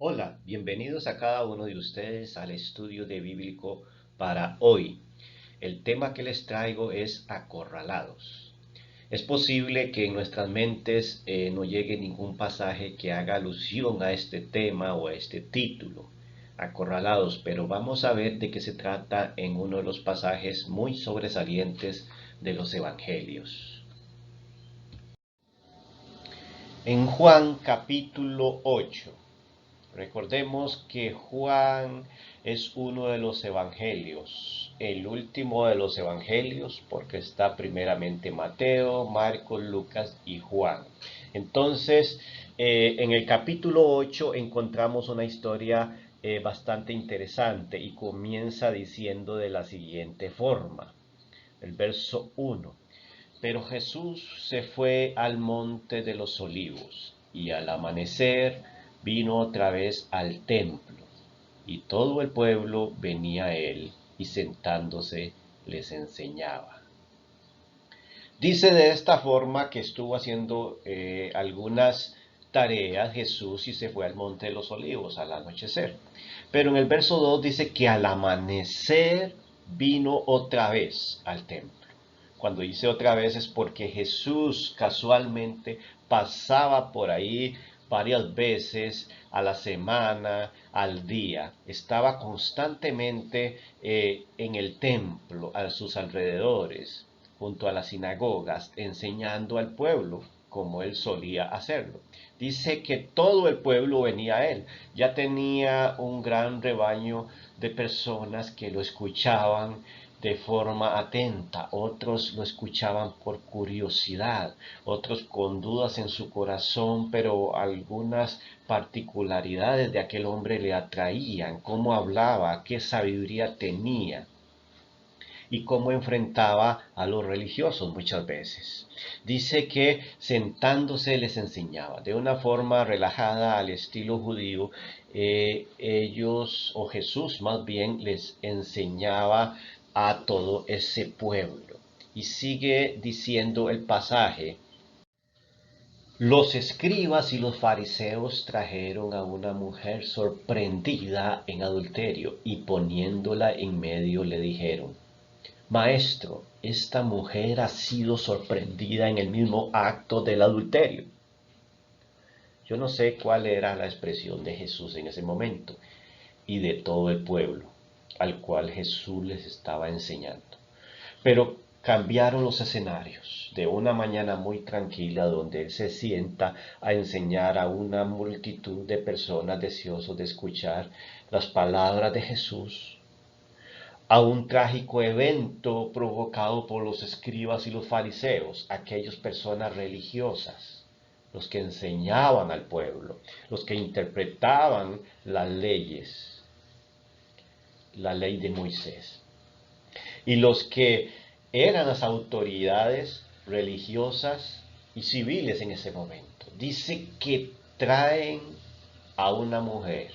Hola, bienvenidos a cada uno de ustedes al estudio de Bíblico para hoy. El tema que les traigo es acorralados. Es posible que en nuestras mentes no llegue ningún pasaje que haga alusión a este tema o a este título, acorralados, pero vamos a ver de qué se trata en uno de los pasajes muy sobresalientes de los Evangelios. En Juan capítulo 8. Recordemos que Juan es uno de los evangelios, el último de los evangelios, porque está primeramente Mateo, Marcos, Lucas y Juan. Entonces, en el capítulo 8 encontramos una historia bastante interesante y comienza diciendo de la siguiente forma, el verso 1. Pero Jesús se fue al monte de los olivos, y al amanecer vino otra vez al templo, y todo el pueblo venía a él, y sentándose les enseñaba. Dice de esta forma que estuvo haciendo algunas tareas Jesús y se fue al monte de los olivos al anochecer. Pero en el verso 2 dice que al amanecer vino otra vez al templo. Cuando dice otra vez es porque Jesús casualmente pasaba por ahí varias veces a la semana, al día. Estaba constantemente en el templo, a sus alrededores, junto a las sinagogas, enseñando al pueblo como él solía hacerlo. Dice que todo el pueblo venía a él. Ya tenía un gran rebaño de personas que lo escuchaban de forma atenta, otros lo escuchaban por curiosidad, otros con dudas en su corazón, pero algunas particularidades de aquel hombre le atraían, cómo hablaba, qué sabiduría tenía y cómo enfrentaba a los religiosos muchas veces. Dice que sentándose les enseñaba de una forma relajada al estilo judío. Ellos, o Jesús más bien, les enseñaba a todo ese pueblo. Y sigue diciendo el pasaje, los escribas y los fariseos trajeron a una mujer sorprendida en adulterio y poniéndola en medio le dijeron, Maestro, esta mujer ha sido sorprendida en el mismo acto del adulterio. Yo no sé cuál era la expresión de Jesús en ese momento y de todo el pueblo al cual Jesús les estaba enseñando. Pero cambiaron los escenarios de una mañana muy tranquila donde Él se sienta a enseñar a una multitud de personas deseosas de escuchar las palabras de Jesús a un trágico evento provocado por los escribas y los fariseos, aquellas personas religiosas, los que enseñaban al pueblo, los que interpretaban las leyes, la ley de Moisés, y los que eran las autoridades religiosas y civiles en ese momento. Dice que traen a una mujer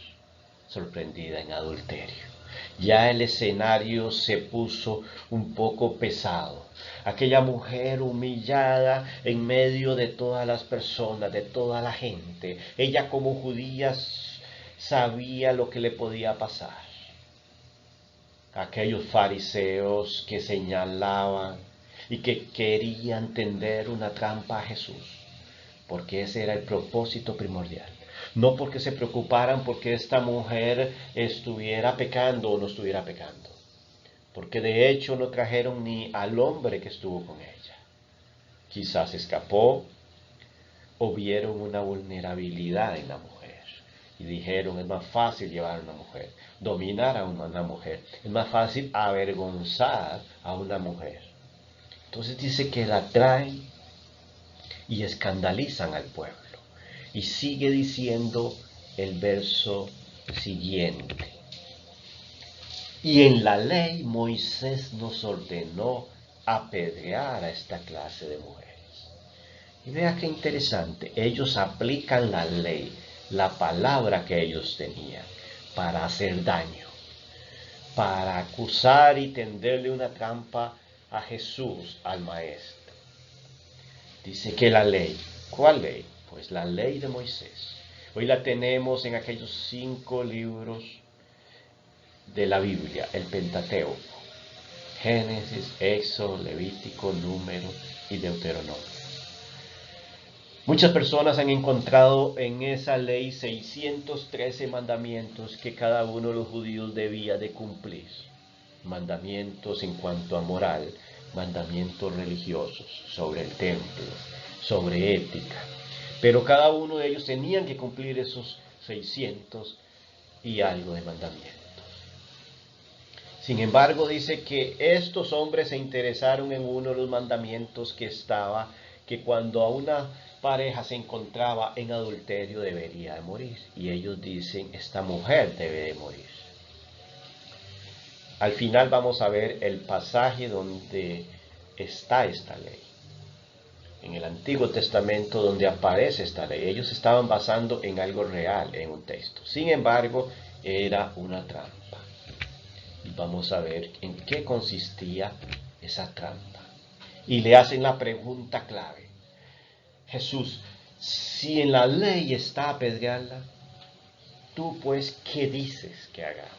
sorprendida en adulterio. Ya el escenario se puso un poco pesado. Aquella mujer humillada en medio de todas las personas, de toda la gente. Ella como judía sabía lo que le podía pasar. Aquellos fariseos que señalaban y que querían tender una trampa a Jesús, porque ese era el propósito primordial. No porque se preocuparan porque esta mujer estuviera pecando o no estuviera pecando, porque de hecho no trajeron ni al hombre que estuvo con ella. Quizás escapó o vieron una vulnerabilidad en la mujer y dijeron es más fácil llevar a una mujer, dominar a una mujer, es más fácil avergonzar a una mujer. Entonces dice que la traen y escandalizan al pueblo. Y sigue diciendo el verso siguiente. Y en la ley Moisés nos ordenó apedrear a esta clase de mujeres. Y vea qué interesante, ellos aplican la ley, la palabra que ellos tenían, para hacer daño, para acusar y tenderle una trampa a Jesús, al Maestro. Dice que la ley, ¿cuál ley? Pues la ley de Moisés. Hoy la tenemos en aquellos 5 libros de la Biblia, el Pentateuco: Génesis, Éxodo, Levítico, Número y Deuteronomio. Muchas personas han encontrado en esa ley 613 mandamientos que cada uno de los judíos debía de cumplir. Mandamientos en cuanto a moral, mandamientos religiosos, sobre el templo, sobre ética. Pero cada uno de ellos tenían que cumplir esos 600 y algo de mandamientos. Sin embargo, dice que estos hombres se interesaron en uno de los mandamientos que cuando a una pareja se encontraba en adulterio debería de morir. Y ellos dicen, esta mujer debe de morir. Al final vamos a ver el pasaje donde está esta ley. En el Antiguo Testamento donde aparece esta ley. Ellos estaban basando en algo real, en un texto. Sin embargo, era una trampa. Y vamos a ver en qué consistía esa trampa. Y le hacen la pregunta clave. Jesús, si en la ley está apedrearla, tú pues, ¿qué dices que hagamos?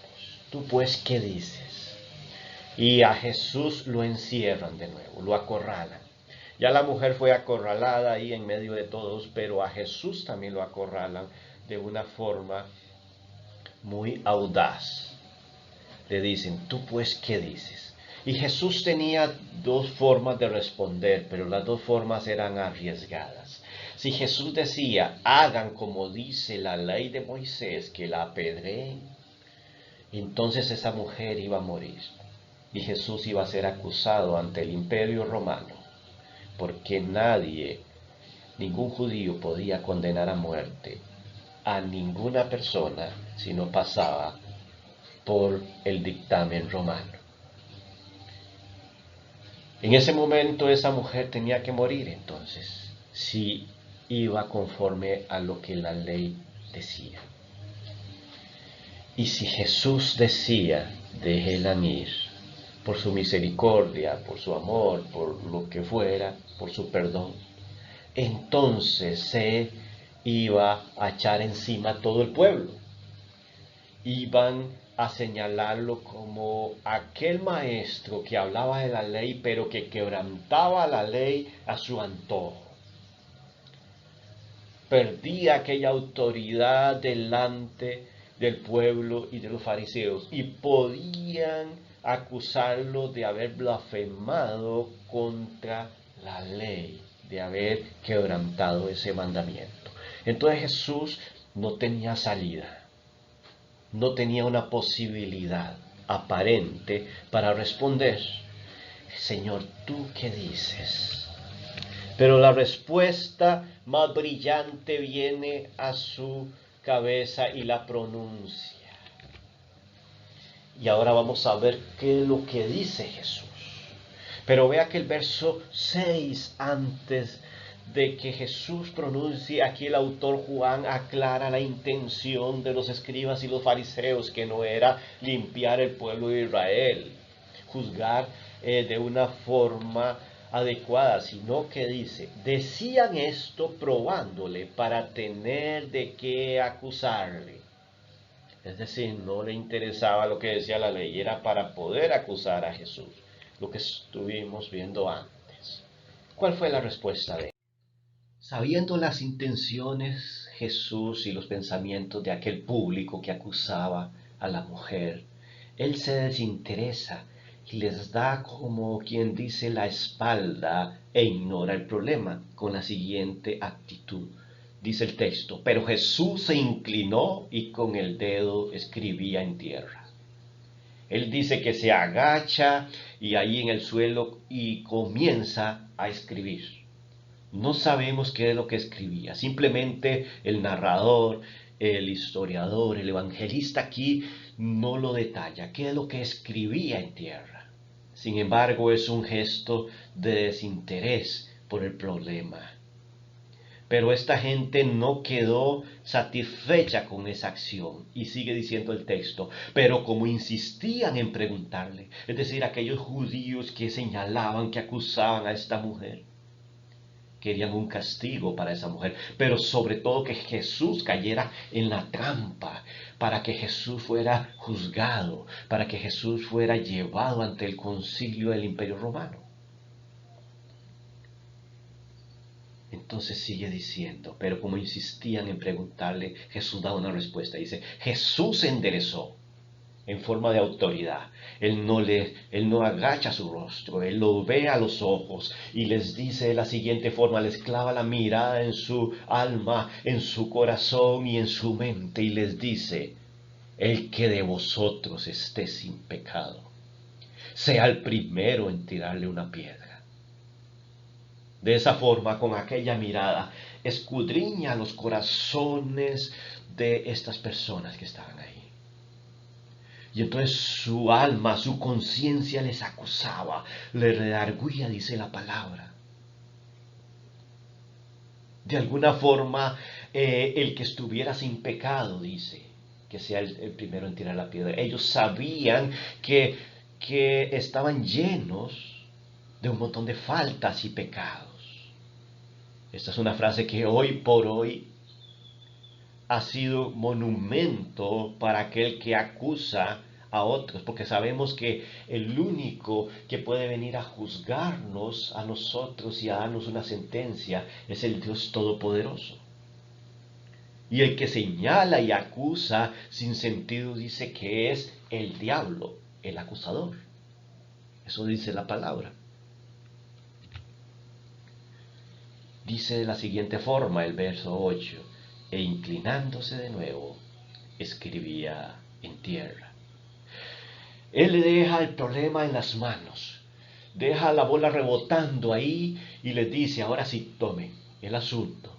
Tú pues, ¿qué dices? Y a Jesús lo encierran de nuevo, lo acorralan. Ya la mujer fue acorralada ahí en medio de todos, pero a Jesús también lo acorralan de una forma muy audaz. Le dicen, tú pues, ¿qué dices? Y Jesús tenía 2 formas de responder, pero las 2 formas eran arriesgadas. Si Jesús decía, hagan como dice la ley de Moisés, que la apedreen, entonces esa mujer iba a morir. Y Jesús iba a ser acusado ante el Imperio Romano, porque ningún judío podía condenar a muerte a ninguna persona si no pasaba por el dictamen romano. En ese momento esa mujer tenía que morir entonces, si iba conforme a lo que la ley decía. Y si Jesús decía, déjenla ir, por su misericordia, por su amor, por lo que fuera, por su perdón, entonces se iba a echar encima a todo el pueblo. Iban a señalarlo como aquel maestro que hablaba de la ley, pero que quebrantaba la ley a su antojo. Perdía aquella autoridad delante del pueblo y de los fariseos, y podían acusarlo de haber blasfemado contra la ley, de haber quebrantado ese mandamiento. Entonces Jesús no tenía salida. No tenía una posibilidad aparente para responder. Señor, ¿tú qué dices? Pero la respuesta más brillante viene a su cabeza y la pronuncia. Y ahora vamos a ver qué es lo que dice Jesús. Pero vea que el verso 6, antes de que Jesús pronuncie, aquí el autor Juan aclara la intención de los escribas y los fariseos, que no era limpiar el pueblo de Israel, juzgar de una forma adecuada, sino que dice, decían esto probándole para tener de qué acusarle. Es decir, no le interesaba lo que decía la ley, era para poder acusar a Jesús, lo que estuvimos viendo antes. ¿Cuál fue la respuesta de él? Sabiendo las intenciones Jesús y los pensamientos de aquel público que acusaba a la mujer, él se desinteresa y les da, como quien dice, la espalda e ignora el problema con la siguiente actitud. Dice el texto, pero Jesús se inclinó y con el dedo escribía en tierra. Él dice que se agacha y ahí en el suelo y comienza a escribir. No sabemos qué es lo que escribía, simplemente el narrador, el historiador, el evangelista aquí no lo detalla, qué es lo que escribía en tierra. Sin embargo, es un gesto de desinterés por el problema. Pero esta gente no quedó satisfecha con esa acción. Y sigue diciendo el texto, pero como insistían en preguntarle, es decir, aquellos judíos que señalaban, que acusaban a esta mujer, Querían un castigo para esa mujer, pero sobre todo que Jesús cayera en la trampa, para que Jesús fuera juzgado, para que Jesús fuera llevado ante el concilio del Imperio Romano. Entonces sigue diciendo, pero como insistían en preguntarle, Jesús da una respuesta. Dice, Jesús se enderezó en forma de autoridad. Él no agacha su rostro, él lo ve a los ojos y les dice de la siguiente forma, les clava la mirada en su alma, en su corazón y en su mente y les dice, el que de vosotros esté sin pecado, sea el primero en tirarle una piedra. De esa forma, con aquella mirada, escudriña los corazones de estas personas que estaban ahí. Y entonces su alma, su conciencia les acusaba, les redarguía, dice la palabra. De alguna forma, el que estuviera sin pecado, dice, que sea el primero en tirar la piedra. Ellos sabían que estaban llenos de un montón de faltas y pecados. Esta es una frase que hoy por hoy ha sido monumento para aquel que acusa a otros, porque sabemos que el único que puede venir a juzgarnos a nosotros y a darnos una sentencia es el Dios Todopoderoso. Y el que señala y acusa sin sentido dice que es el diablo, el acusador. Eso dice la palabra. Dice de la siguiente forma el verso 8, e inclinándose de nuevo, escribía en tierra. Él le deja el problema en las manos, deja la bola rebotando ahí y les dice, ahora sí tomen el asunto.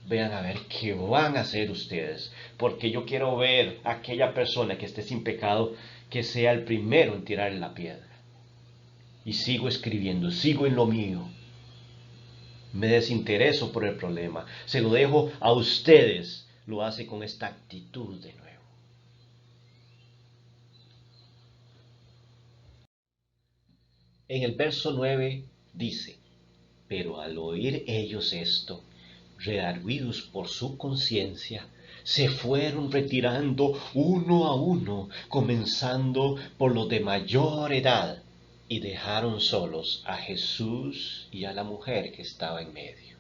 Vean a ver qué van a hacer ustedes, porque yo quiero ver a aquella persona que esté sin pecado, que sea el primero en tirar la piedra. Y sigo escribiendo, sigo en lo mío. Me desintereso por el problema, se lo dejo a ustedes, lo hace con esta actitud de nuevo. En el verso 9 dice, pero al oír ellos esto, redarguidos por su conciencia, se fueron retirando uno a uno, comenzando por los de mayor edad, y dejaron solos a Jesús y a la mujer que estaba en medio.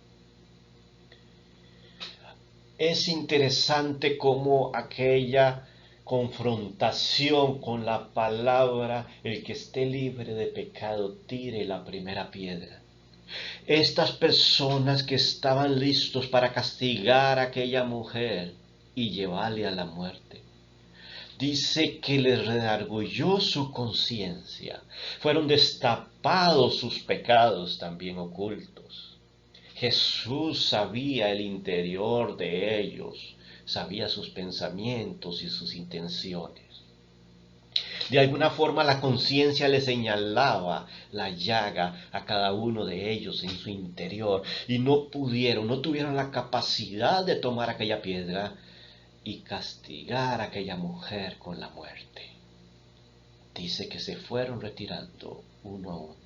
Es interesante cómo aquella confrontación con la palabra, el que esté libre de pecado, tire la primera piedra. Estas personas que estaban listos para castigar a aquella mujer y llevarle a la muerte, dice que les redarguyó su conciencia, fueron destapados sus pecados también ocultos. Jesús sabía el interior de ellos, sabía sus pensamientos y sus intenciones. De alguna forma la conciencia le señalaba la llaga a cada uno de ellos en su interior y no tuvieron la capacidad de tomar aquella piedra y castigar a aquella mujer con la muerte. Dice que se fueron retirando uno a uno,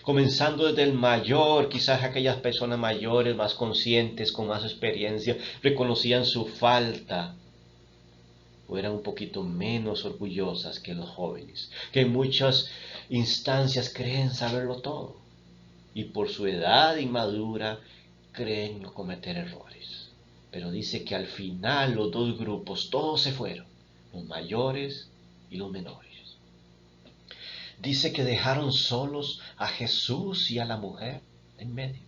comenzando desde el mayor. Quizás aquellas personas mayores, más conscientes, con más experiencia, reconocían su falta o eran un poquito menos orgullosas que los jóvenes, que en muchas instancias creen saberlo todo y por su edad inmadura creen no cometer errores. Pero dice que al final los dos grupos, todos se fueron, los mayores y los menores. Dice que dejaron solos a Jesús y a la mujer en medio.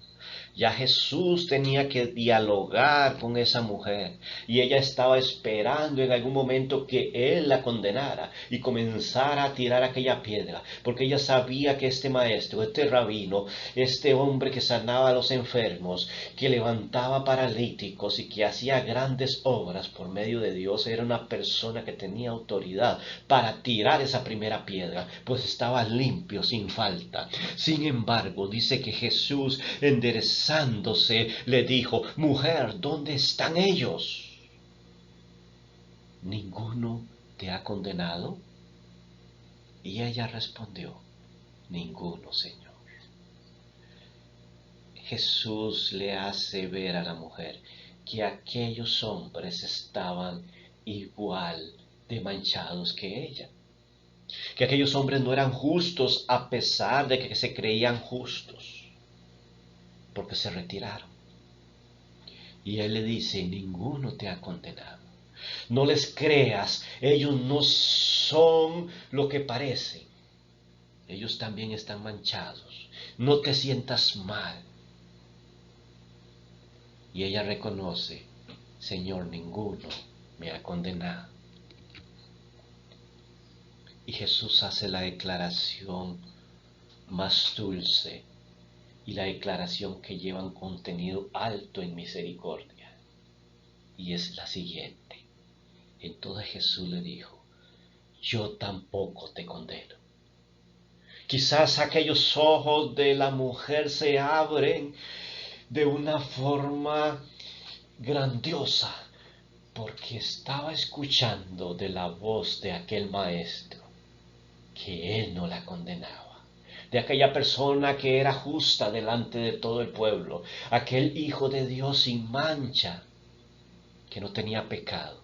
Ya Jesús tenía que dialogar con esa mujer y ella estaba esperando en algún momento que Él la condenara y comenzara a tirar aquella piedra, porque ella sabía que este maestro, este rabino, este hombre que sanaba a los enfermos, que levantaba paralíticos y que hacía grandes obras por medio de Dios, era una persona que tenía autoridad para tirar esa primera piedra, pues estaba limpio, sin falta. Sin embargo, dice que Jesús, enderezándose, le dijo, mujer, ¿dónde están ellos? ¿Ninguno te ha condenado? Y ella respondió, ninguno, Señor. Jesús le hace ver a la mujer que aquellos hombres estaban igual de manchados que ella, que aquellos hombres no eran justos a pesar de que se creían justos, porque se retiraron. Y él le dice, ninguno te ha condenado. No les creas, ellos no son lo que parecen. Ellos también están manchados. No te sientas mal. Y ella reconoce, Señor, ninguno me ha condenado. Y Jesús hace la declaración más dulce y la declaración que lleva un contenido alto en misericordia. Y es la siguiente. Entonces Jesús le dijo, yo tampoco te condeno. Quizás aquellos ojos de la mujer se abren de una forma grandiosa, porque estaba escuchando de la voz de aquel maestro que él no la condenaba, de aquella persona que era justa delante de todo el pueblo, aquel Hijo de Dios sin mancha, que no tenía pecado,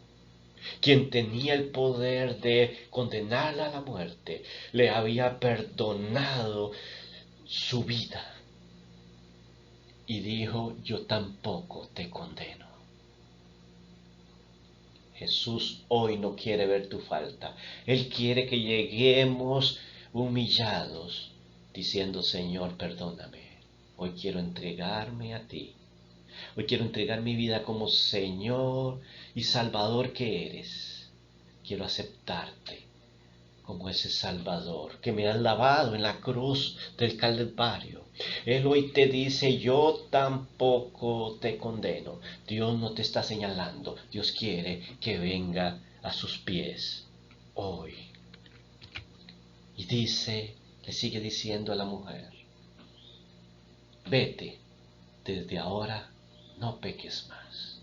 quien tenía el poder de condenarla a la muerte, le había perdonado su vida. Y dijo, yo tampoco te condeno. Jesús hoy no quiere ver tu falta. Él quiere que lleguemos humillados, diciendo, Señor, perdóname. Hoy quiero entregarme a ti. Hoy quiero entregar mi vida como Señor y Salvador que eres. Quiero aceptarte como ese Salvador que me has lavado en la cruz del Calvario. Él hoy te dice, yo tampoco te condeno. Dios no te está señalando. Dios quiere que venga a sus pies hoy. Y dice, le sigue diciendo a la mujer, vete, desde ahora no peques más.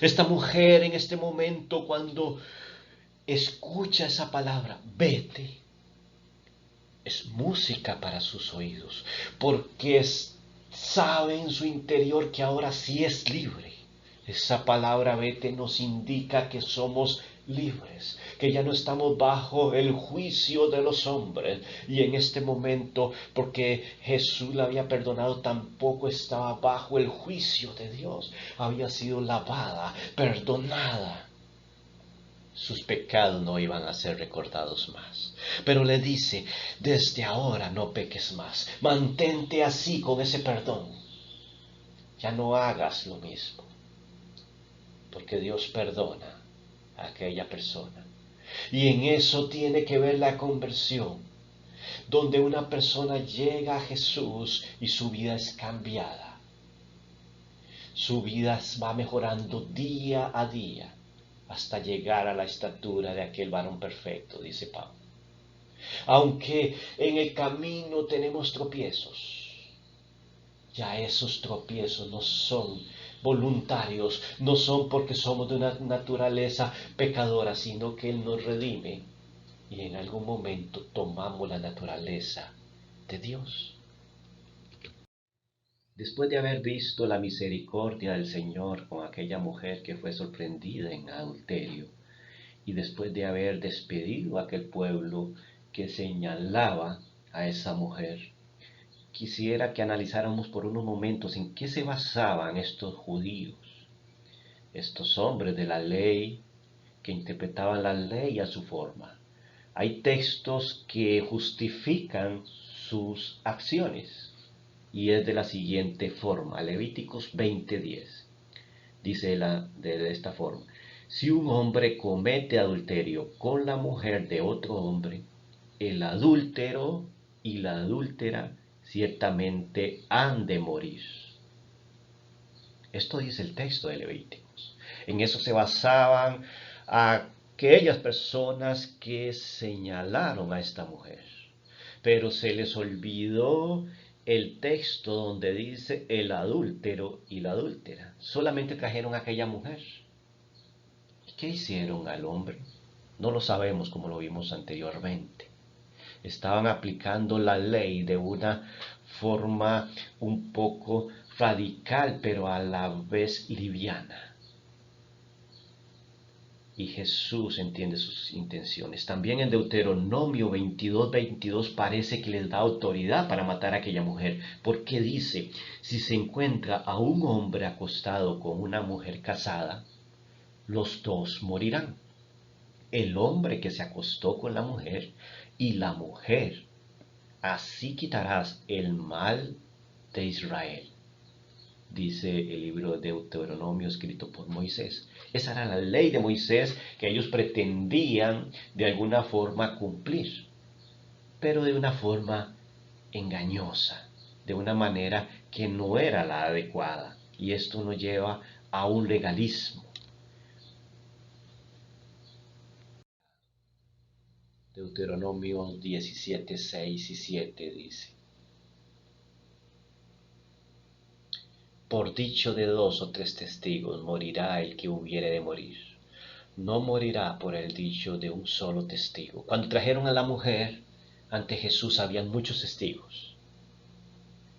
Esta mujer en este momento, cuando escucha esa palabra, vete, es música para sus oídos, porque sabe en su interior que ahora sí es libre. Esa palabra vete nos indica que somos libres, que ya no estamos bajo el juicio de los hombres. Y en este momento, porque Jesús la había perdonado, tampoco estaba bajo el juicio de Dios. Había sido lavada, perdonada. Sus pecados no iban a ser recordados más. Pero le dice, desde ahora no peques más. Mantente así con ese perdón. Ya no hagas lo mismo. Porque Dios perdona a aquella persona. Y en eso tiene que ver la conversión, donde una persona llega a Jesús y su vida es cambiada. Su vida va mejorando día a día, hasta llegar a la estatura de aquel varón perfecto, dice Pablo. Aunque en el camino tenemos tropiezos, ya esos tropiezos no son voluntarios, no son porque somos de una naturaleza pecadora, sino que Él nos redime y en algún momento tomamos la naturaleza de Dios. Después de haber visto la misericordia del Señor con aquella mujer que fue sorprendida en adulterio, y después de haber despedido a aquel pueblo que señalaba a esa mujer, quisiera que analizáramos por unos momentos en qué se basaban estos judíos, estos hombres de la ley que interpretaban la ley a su forma. Hay textos que justifican sus acciones y es de la siguiente forma. Levíticos 20:10 dice de esta forma: si un hombre comete adulterio con la mujer de otro hombre, el adúltero y la adúltera ciertamente han de morir. Esto dice el texto de Levíticos. En eso se basaban aquellas personas que señalaron a esta mujer. Pero se les olvidó el texto donde dice el adúltero y la adúltera. Solamente trajeron a aquella mujer. ¿Qué hicieron al hombre? No lo sabemos, como lo vimos anteriormente. Estaban aplicando la ley de una forma un poco radical, pero a la vez liviana. Y Jesús entiende sus intenciones. También en Deuteronomio 22:22 parece que les da autoridad para matar a aquella mujer, porque dice, si se encuentra a un hombre acostado con una mujer casada, los dos morirán. El hombre que se acostó con la mujer y la mujer. Así quitarás el mal de Israel, dice el libro de Deuteronomio escrito por Moisés. Esa era la ley de Moisés que ellos pretendían de alguna forma cumplir, pero de una forma engañosa, de una manera que no era la adecuada. Y esto nos lleva a un legalismo. Deuteronomio 17:6 y 7 dice: Por dicho de 2 o 3 testigos morirá el que hubiere de morir. No morirá por el dicho de un solo testigo. Cuando trajeron a la mujer ante Jesús habían muchos testigos.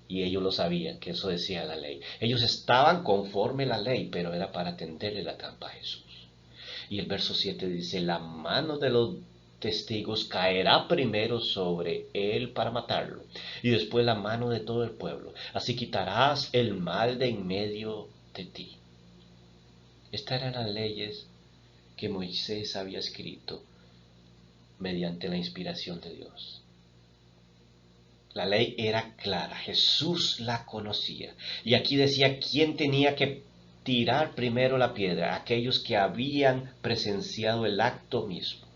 Y ellos lo sabían, que eso decía la ley. Ellos estaban conforme a la ley, pero era para tenderle la trampa a Jesús. Y el verso 7 dice, la mano de los testigos caerá primero sobre él para matarlo, y después la mano de todo el pueblo. Así quitarás el mal de en medio de ti. Estas eran las leyes que Moisés había escrito mediante la inspiración de Dios. La ley era clara, Jesús la conocía. Y aquí decía quién tenía que tirar primero la piedra, aquellos que habían presenciado el acto mismo.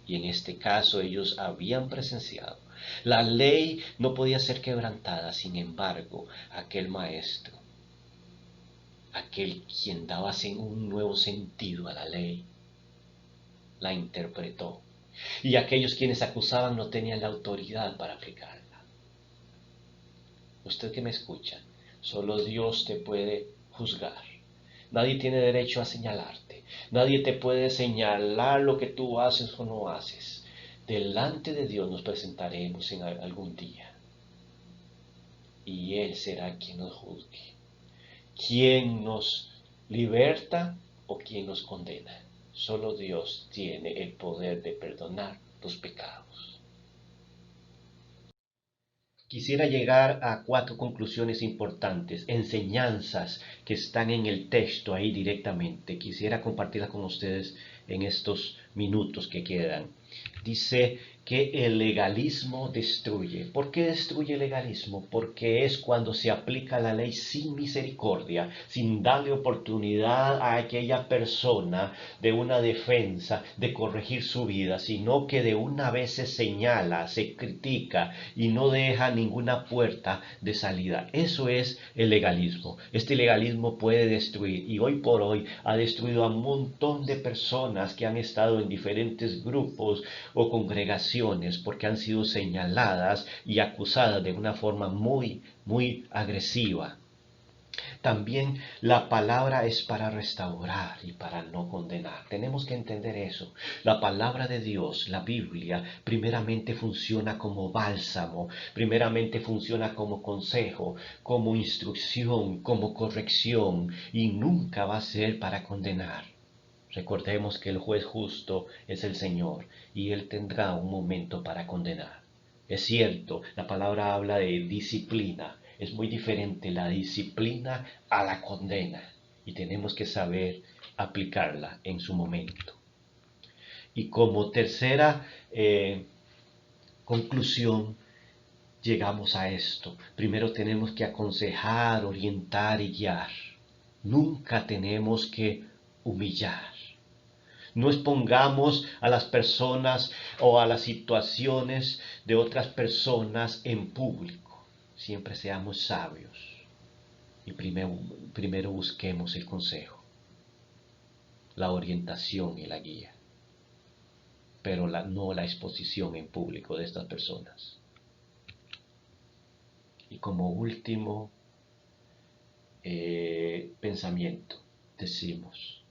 Y en este caso ellos habían presenciado. La ley no podía ser quebrantada, sin embargo, aquel maestro, aquel quien daba un nuevo sentido a la ley, la interpretó. Y aquellos quienes acusaban no tenían la autoridad para aplicarla. Usted que me escucha, solo Dios te puede juzgar. Nadie tiene derecho a señalarte. Nadie te puede señalar lo que tú haces o no haces. Delante de Dios nos presentaremos en algún día. Y Él será quien nos juzgue. Quien nos liberta o quien nos condena. Solo Dios tiene el poder de perdonar los pecados. Quisiera llegar a 4 conclusiones importantes, enseñanzas que están en el texto ahí directamente. Quisiera compartirlas con ustedes en estos minutos que quedan. Dice que el legalismo destruye. ¿Por qué destruye el legalismo? Porque es cuando se aplica la ley sin misericordia, sin darle oportunidad a aquella persona de una defensa, de corregir su vida, sino que de una vez se señala, se critica y no deja ninguna puerta de salida. Eso es el legalismo. Este legalismo puede destruir y hoy por hoy ha destruido a un montón de personas que han estado en diferentes grupos o congregaciones porque han sido señaladas y acusadas de una forma muy, muy agresiva. También la palabra es para restaurar y para no condenar. Tenemos que entender eso. La palabra de Dios, la Biblia, primeramente funciona como bálsamo, primeramente funciona como consejo, como instrucción, como corrección y nunca va a ser para condenar. Recordemos que el juez justo es el Señor y Él tendrá un momento para condenar. Es cierto, la palabra habla de disciplina. Es muy diferente la disciplina a la condena y tenemos que saber aplicarla en su momento. Y como tercera conclusión, llegamos a esto. Primero tenemos que aconsejar, orientar y guiar. Nunca tenemos que humillar. No expongamos a las personas o a las situaciones de otras personas en público. Siempre seamos sabios y primero busquemos el consejo, la orientación y la guía, pero no la exposición en público de estas personas. Y como último pensamiento, decimos,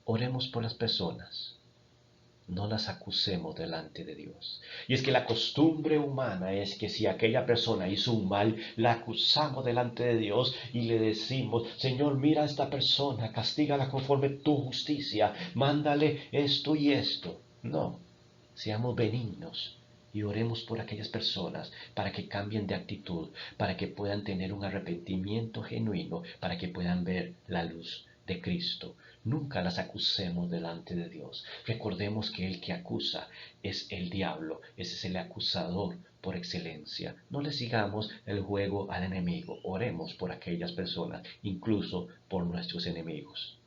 oremos por las personas. no las acusemos delante de Dios. Y es que la costumbre humana es que si aquella persona hizo un mal, la acusamos delante de Dios y le decimos, Señor, mira a esta persona, castígala conforme tu justicia, mándale esto y esto. No, seamos benignos y oremos por aquellas personas para que cambien de actitud, para que puedan tener un arrepentimiento genuino, para que puedan ver la luz de Cristo. Nunca las acusemos delante de Dios. Recordemos que el que acusa es el diablo, ese es el acusador por excelencia. No le sigamos el juego al enemigo, oremos por aquellas personas, incluso por nuestros enemigos.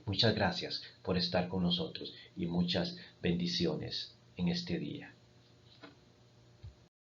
Muchas gracias por estar con nosotros y muchas bendiciones en este día.